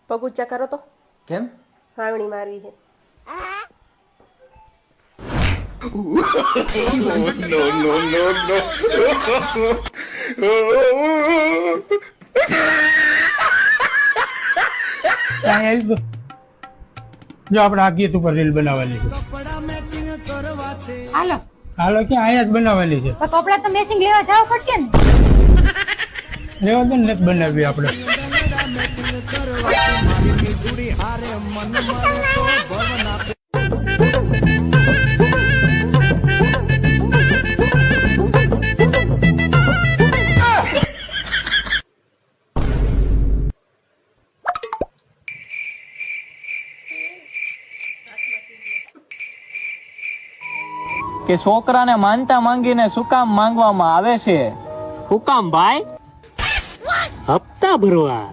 પગ ઊંચા કરો તો. કેમ? હાવણી મારવી છે. જો આપણે આ ગીત ઉપર રીલ બનાવવાની છે. હાલો હાલો ક્યાં અહીંયા જ બનાવવાની છે. તો કપડા તો મેચિંગ લેવા જવા પડશે ને. લેવા દે ને નથી બનાવી આપણે. કે છોકરાને માનતા માંગીને શું કામ માંગવામાં આવે છે? શું કામ ભાઈ? હપ્તા ભરવા.